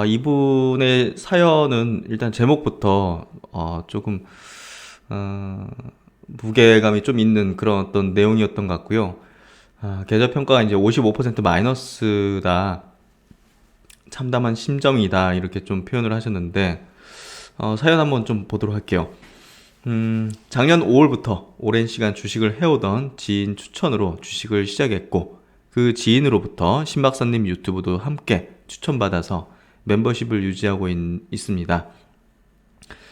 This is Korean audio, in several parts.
이분의 사연은 일단 제목부터 조금 어, 무게감이 좀 있는 그런 어떤 내용이었던 것 같고요. 계좌 평가가 이제 55% 마이너스다, 참담한 심정이다 이렇게 좀 표현을 하셨는데, 사연 한번 좀 보도록 할게요. 작년 5월부터 오랜 시간 주식을 해오던 지인 추천으로 주식을 시작했고, 그 지인으로부터 신 박사님 유튜브도 함께 추천받아서 멤버십을 유지하고 있습니다.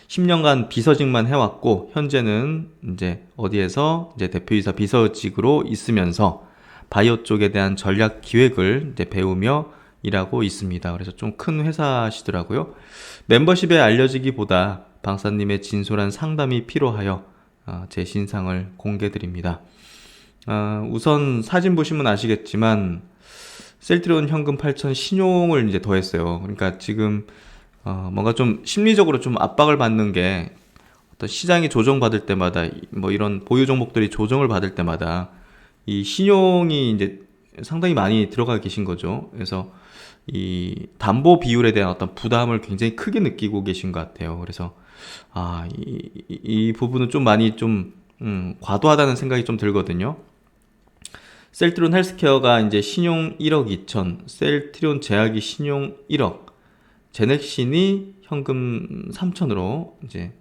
10년간 비서직만 해왔고, 현재는 이제 어디에서 이제 대표이사 비서직으로 있으면서 바이오 쪽에 대한 전략 기획을 이제 배우며 일하고 있습니다. 그래서 좀 큰 회사시더라고요. 멤버십에 알려지기보다 방사님의 진솔한 상담이 필요하여 제 신상을 공개드립니다. 우선 사진 보시면 아시겠지만 셀트리온 현금 8천 신용을 이제 더했어요. 그러니까 지금 뭔가 좀 심리적으로 좀 압박을 받는 게, 어떤 시장이 조정받을 때마다 뭐 이런 보유 종목들이 조정을 받을 때마다 이 신용이 이제 상당히 많이 들어가 계신 거죠. 그래서 이 담보 비율에 대한 어떤 부담을 굉장히 크게 느끼고 계신 것 같아요. 그래서 이 부분은 좀 많이 좀 과도하다는 생각이 좀 들거든요. 셀트리온 헬스케어가 이제 신용 1억 2천, 셀트리온 제약이 신용 1억, 제넥신이 현금 3천으로 이제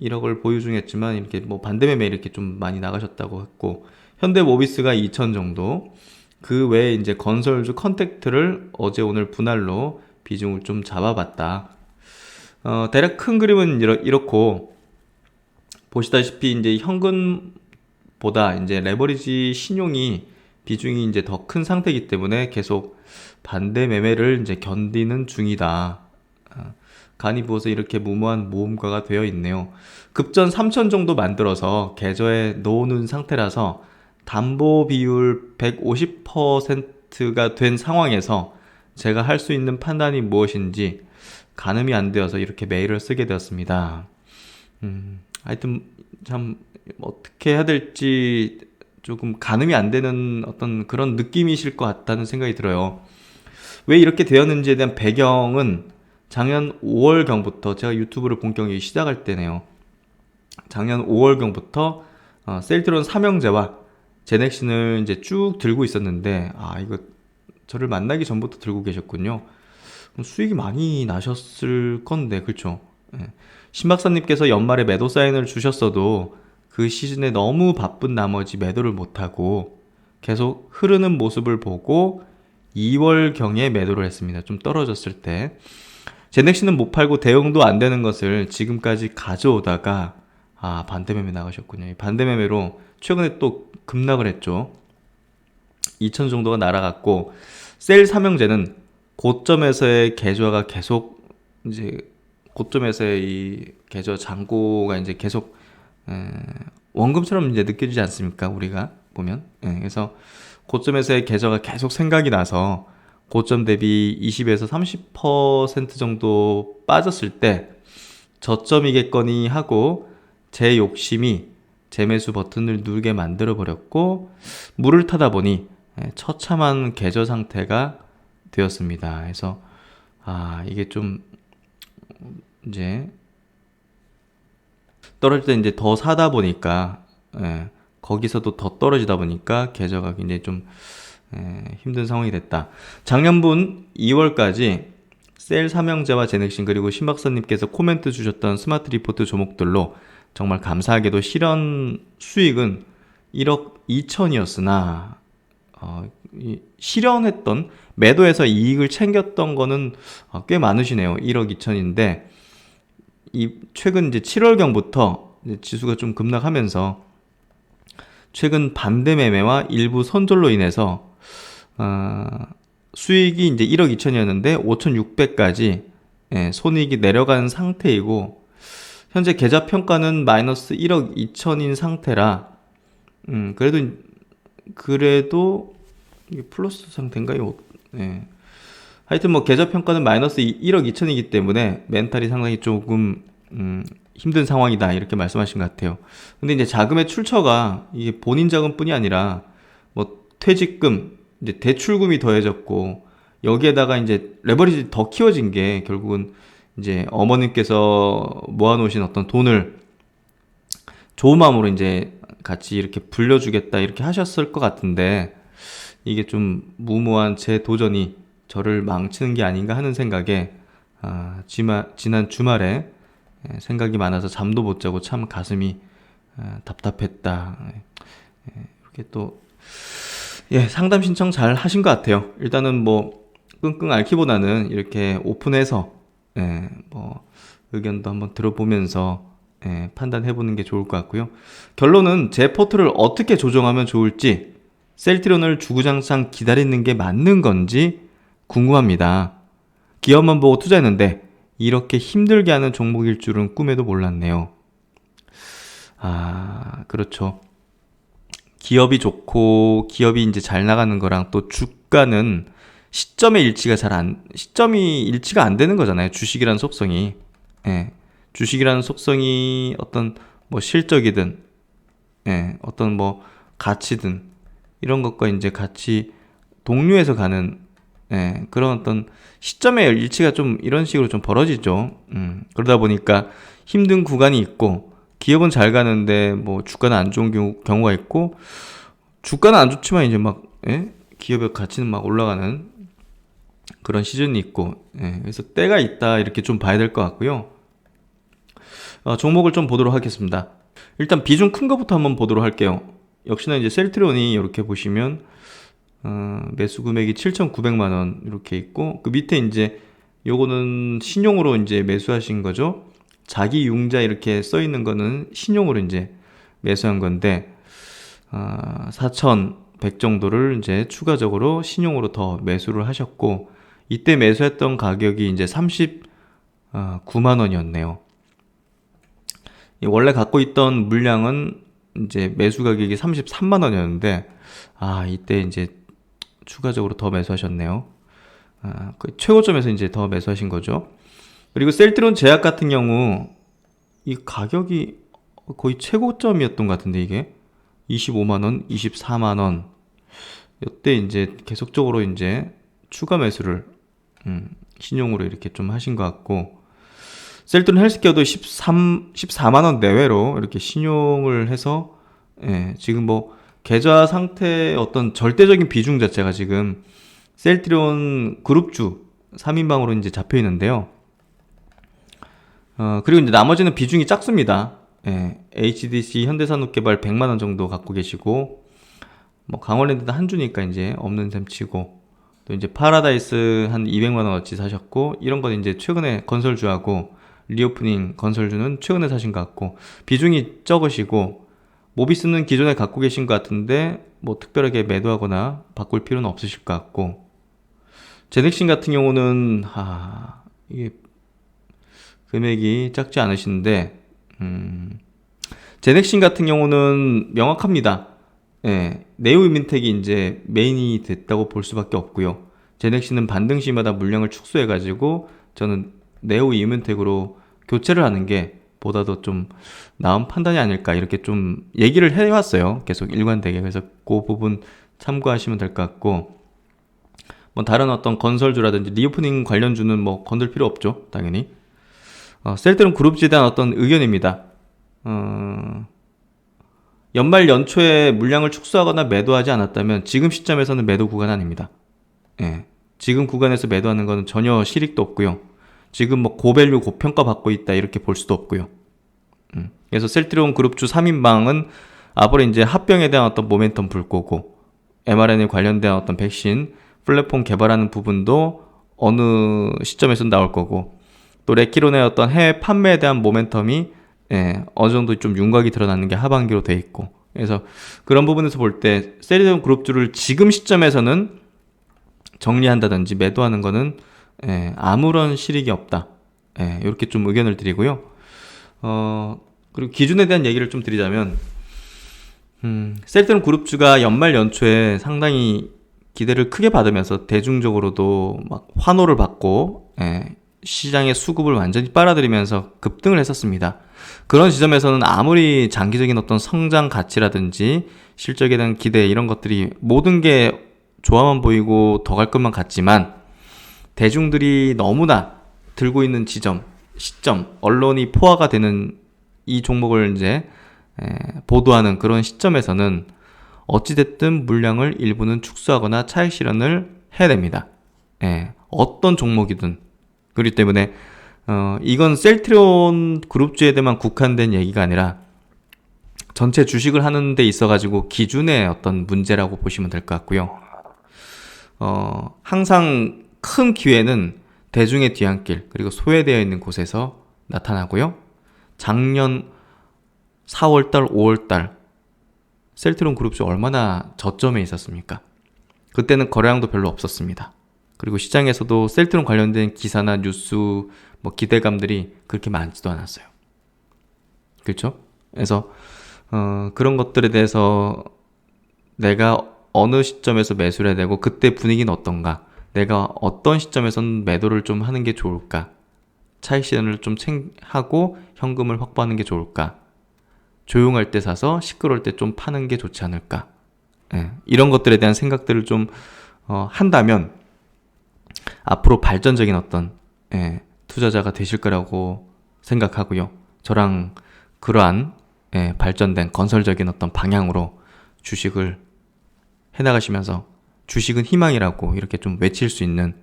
1억을 보유 중했지만 이렇게 뭐 반대매매 이렇게 좀 많이 나가셨다고 했고, 현대모비스가 2천 정도, 그 외에 이제 건설주 컨택트를 어제 오늘 분할로 비중을 좀 잡아봤다. 대략 큰 그림은 이렇고, 보시다시피 이제 현금보다 이제 레버리지 신용이 비중이 이제 더 큰 상태이기 때문에 계속 반대 매매를 이제 견디는 중이다. 간이 부어서 이렇게 무모한 모험가가 되어 있네요. 급전 3천 정도 만들어서 계좌에 넣어놓은 상태라서 담보 비율 150%가 된 상황에서 제가 할 수 있는 판단이 무엇인지 가늠이 안 되어서 이렇게 메일을 쓰게 되었습니다. 하여튼 참 어떻게 해야 될지 조금 가늠이 안 되는 어떤 그런 느낌이실 것 같다는 생각이 들어요. 왜 이렇게 되었는지에 대한 배경은 작년 5월경부터, 제가 유튜브를 본격적으로 시작할 때네요. 작년 5월경부터 셀트리온 삼형제와 제넥신을 이제 쭉 들고 있었는데, 이거 저를 만나기 전부터 들고 계셨군요. 수익이 많이 나셨을 건데, 그렇죠? 예. 신 박사님께서 연말에 매도 사인을 주셨어도 그 시즌에 너무 바쁜 나머지 매도를 못하고 계속 흐르는 모습을 보고 2월경에 매도를 했습니다. 좀 떨어졌을 때. 제넥신은 못 팔고 대응도 안 되는 것을 지금까지 가져오다가 반대매매 나가셨군요. 이 반대매매로 최근에 또 급락을 했죠. 2천 정도가 날아갔고, 셀 삼형제는 고점에서의 계좌가 계속 이제, 고점에서의 이 계좌 잔고가 이제 계속 원금처럼 이제 느껴지지 않습니까? 우리가 보면. 그래서 고점에서의 계좌가 계속 생각이 나서 고점 대비 20에서 30% 정도 빠졌을 때 저점이겠거니 하고 제 욕심이 재매수 버튼을 누르게 만들어 버렸고, 물을 타다 보니 처참한 계좌 상태가 되었습니다. 그래서 이게 좀 이제 떨어질 때 이제 더 사다 보니까, 거기서도 더 떨어지다 보니까 계좌가 굉장히 좀 힘든 상황이 됐다. 작년분 2월까지 셀 삼형제와 제넥신 그리고 신박사님께서 코멘트 주셨던 스마트 리포트 종목들로 정말 감사하게도 실현 수익은 1억 2천이었으나 실현했던, 매도해서 이익을 챙겼던 거는 꽤 많으시네요. 1억 2천인데 최근 이제 7월경부터 지수가 좀 급락하면서 최근 반대 매매와 일부 손절로 인해서 수익이 이제 1억 2천이었는데 5,600까지 손익이 내려간 상태이고, 현재 계좌 평가는 마이너스 1억 2천인 상태라, 그래도 이게 플러스 상태인가요? 하여튼 뭐 계좌 평가는 마이너스 1억 2천이기 때문에 멘탈이 상당히 조금 힘든 상황이다 이렇게 말씀하신 것 같아요. 근데 이제 자금의 출처가 이게 본인 자금뿐이 아니라 뭐 퇴직금, 이제 대출금이 더해졌고 여기에다가 이제 레버리지 더 키워진 게 결국은 이제 어머님께서 모아놓으신 어떤 돈을 좋은 마음으로 이제 같이 이렇게 불려주겠다 이렇게 하셨을 것 같은데, 이게 좀 무모한 제 도전이 저를 망치는 게 아닌가 하는 생각에 지난 주말에 생각이 많아서 잠도 못 자고 참 가슴이 답답했다. 이렇게 또 상담 신청 잘 하신 것 같아요. 일단은 뭐 끙끙 앓기보다는 이렇게 오픈해서 뭐 의견도 한번 들어보면서 판단해보는 게 좋을 것 같고요. 결론은 제 포트를 어떻게 조정하면 좋을지, 셀트리온을 주구장창 기다리는 게 맞는 건지 궁금합니다. 기업만 보고 투자했는데 이렇게 힘들게 하는 종목일 줄은 꿈에도 몰랐네요. 그렇죠. 기업이 좋고 기업이 이제 잘 나가는 거랑 또 주가는 시점이 일치가 안 되는 거잖아요. 주식이라는 속성이. 주식이라는 속성이 어떤 뭐 실적이든, 어떤 뭐 가치든 이런 것과 이제 같이 동류해서 가는, 그런 어떤 시점의 일치가 좀 이런 식으로 좀 벌어지죠. 그러다 보니까 힘든 구간이 있고, 기업은 잘 가는데 뭐 주가는 안 좋은 경우가 있고, 주가는 안 좋지만 이제 막 기업의 가치는 막 올라가는 그런 시즌이 있고, 그래서 때가 있다 이렇게 좀 봐야 될 것 같고요. 종목을 좀 보도록 하겠습니다. 일단 비중 큰 거부터 한번 보도록 할게요. 역시나 이제 셀트리온이 이렇게 보시면 매수 금액이 7,900만 원 이렇게 있고, 그 밑에 이제 요거는 신용으로 이제 매수하신 거죠. 자기 융자 이렇게 써 있는 거는 신용으로 이제 매수한 건데, 4,100 정도를 이제 추가적으로 신용으로 더 매수를 하셨고, 이때 매수했던 가격이 이제 39만 원이었네요. 원래 갖고 있던 물량은 이제 매수 가격이 33만 원이었는데, 이때 이제 추가적으로 더 매수하셨네요. 그 최고점에서 이제 더 매수하신 거죠. 그리고 셀트리온 제약 같은 경우 이 가격이 거의 최고점이었던 것 같은데, 이게 25만 원, 24만 원. 이때 이제 계속적으로 이제 추가 매수를 신용으로 이렇게 좀 하신 것 같고, 셀트리온 헬스케어도 14만 원 내외로 이렇게 신용을 해서, 지금 뭐 계좌 상태의 어떤 절대적인 비중 자체가 지금 셀트리온 그룹주 3인방으로 이제 잡혀 있는데요. 그리고 이제 나머지는 비중이 작습니다. HDC 현대산업개발 100만 원 정도 갖고 계시고, 뭐 강원랜드도 한 주니까 이제 없는 셈 치고, 또 이제 파라다이스 한 200만 원어치 사셨고, 이런 건 이제 최근에 건설주하고 리오프닝 건설주는 최근에 사신 것 같고, 비중이 적으시고, 모비스는 기존에 갖고 계신 것 같은데 뭐 특별하게 매도하거나 바꿀 필요는 없으실 것 같고, 제넥신 같은 경우는 이게 금액이 작지 않으신데, 제넥신 같은 경우는 명확합니다. 네오이민텍이 이제 메인이 됐다고 볼 수밖에 없고요. 제넥신은 반등 시마다 물량을 축소해가지고 저는 네오이민텍으로 교체를 하는 게 보다 더 좀 나은 판단이 아닐까 이렇게 좀 얘기를 해왔어요. 계속 일관되게. 그래서 그 부분 참고하시면 될 것 같고, 뭐 다른 어떤 건설주라든지 리오프닝 관련주는 뭐 건들 필요 없죠, 당연히. 셀트리온 그룹지에 대한 어떤 의견입니다. 연말 연초에 물량을 축소하거나 매도하지 않았다면 지금 시점에서는 매도 구간 아닙니다. 지금 구간에서 매도하는 것은 전혀 실익도 없고요. 지금 뭐 고밸류 고평가 받고 있다 이렇게 볼 수도 없고요. 그래서 셀트리온 그룹주 3인방은 앞으로 이제 합병에 대한 어떤 모멘텀 불 거고, mRNA 관련된 어떤 백신 플랫폼 개발하는 부분도 어느 시점에서 나올 거고, 또 레키론의 어떤 해외 판매에 대한 모멘텀이 어느 정도 좀 윤곽이 드러나는 게 하반기로 돼 있고, 그래서 그런 부분에서 볼 때 셀트리온 그룹주를 지금 시점에서는 정리한다든지 매도하는 거는 아무런 실익이 없다. 이렇게 좀 의견을 드리고요. 그리고 기준에 대한 얘기를 좀 드리자면, 셀트리온 그룹주가 연말 연초에 상당히 기대를 크게 받으면서 대중적으로도 막 환호를 받고, 시장의 수급을 완전히 빨아들이면서 급등을 했었습니다. 그런 지점에서는 아무리 장기적인 어떤 성장 가치라든지 실적에 대한 기대 이런 것들이 모든 게 좋아만 보이고 더 갈 것만 같지만, 대중들이 너무나 들고 있는 시점, 언론이 포화가 되는 이 종목을 이제 보도하는 그런 시점에서는 어찌됐든 물량을 일부는 축소하거나 차익 실현을 해야 됩니다. 어떤 종목이든. 그렇기 때문에 이건 셀트리온 그룹주에만 국한된 얘기가 아니라 전체 주식을 하는 데 있어가지고 기준의 어떤 문제라고 보시면 될 것 같고요. 항상 큰 기회는 대중의 뒤안길 그리고 소외되어 있는 곳에서 나타나고요. 작년 4월달, 5월달 셀트리온 그룹주 얼마나 저점에 있었습니까? 그때는 거래량도 별로 없었습니다. 그리고 시장에서도 셀트리온 관련된 기사나 뉴스, 기대감들이 그렇게 많지도 않았어요. 그렇죠? 그래서 그런 것들에 대해서 내가 어느 시점에서 매수를 해야 되고 그때 분위기는 어떤가, 내가 어떤 시점에서는 매도를 좀 하는 게 좋을까, 차익 실현을 좀 하고 현금을 확보하는 게 좋을까, 조용할 때 사서 시끄러울 때 좀 파는 게 좋지 않을까, 이런 것들에 대한 생각들을 좀 한다면 앞으로 발전적인 어떤 투자자가 되실 거라고 생각하고요. 저랑 그러한 발전된 건설적인 어떤 방향으로 주식을 해나가시면서 주식은 희망이라고 이렇게 좀 외칠 수 있는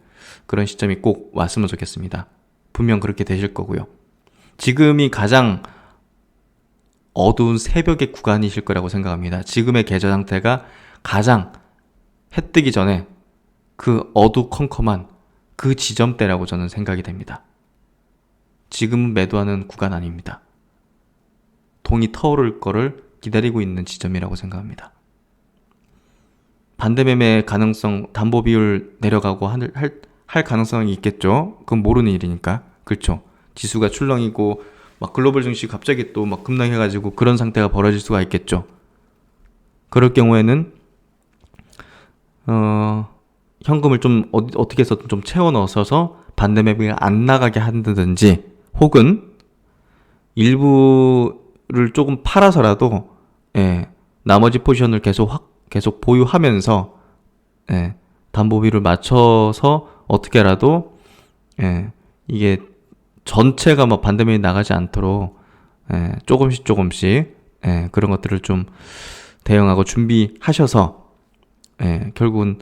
그런 시점이 꼭 왔으면 좋겠습니다. 분명 그렇게 되실 거고요. 지금이 가장 어두운 새벽의 구간이실 거라고 생각합니다. 지금의 계좌 상태가 가장 해 뜨기 전에 그 어두컴컴한 그 지점대라고 저는 생각이 됩니다. 지금은 매도하는 구간 아닙니다. 동이 터오를 거를 기다리고 있는 지점이라고 생각합니다. 반대매매 가능성, 담보 비율 내려가고 할 가능성이 있겠죠. 그건 모르는 일이니까. 그렇죠. 지수가 출렁이고 막 글로벌 증시 갑자기 또 막 급락해가지고 그런 상태가 벌어질 수가 있겠죠. 그럴 경우에는 현금을 좀 어떻게 해서든 좀 채워 넣어서 반대매매가 안 나가게 한다든지, 혹은 일부를 조금 팔아서라도 나머지 포지션을 계속 보유하면서 담보비를 맞춰서 어떻게라도 이게 전체가 뭐 반대면이 나가지 않도록 조금씩 그런 것들을 좀 대응하고 준비하셔서 결국은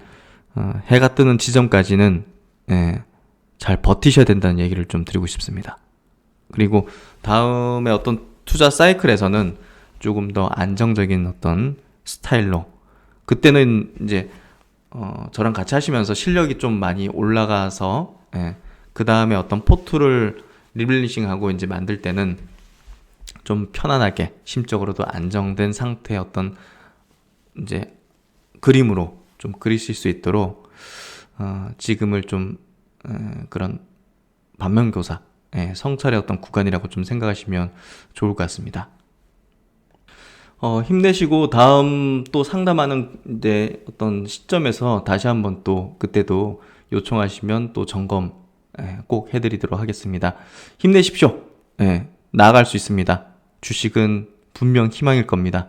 해가 뜨는 지점까지는 잘 버티셔야 된다는 얘기를 좀 드리고 싶습니다. 그리고 다음에 어떤 투자 사이클에서는 조금 더 안정적인 어떤 스타일로, 그때는 이제 저랑 같이 하시면서 실력이 좀 많이 올라가서 그 다음에 어떤 포트를 리빌리싱하고 이제 만들 때는 좀 편안하게 심적으로도 안정된 상태의 어떤 이제 그림으로 좀 그리실 수 있도록 지금을 좀 그런 반면교사, 성찰의 어떤 구간이라고 좀 생각하시면 좋을 것 같습니다. 힘내시고 다음 또 상담하는 이제 어떤 시점에서 다시 한번 또 그때도 요청하시면 또 점검 꼭 해드리도록 하겠습니다. 힘내십시오. 나아갈 수 있습니다. 주식은 분명 희망일 겁니다.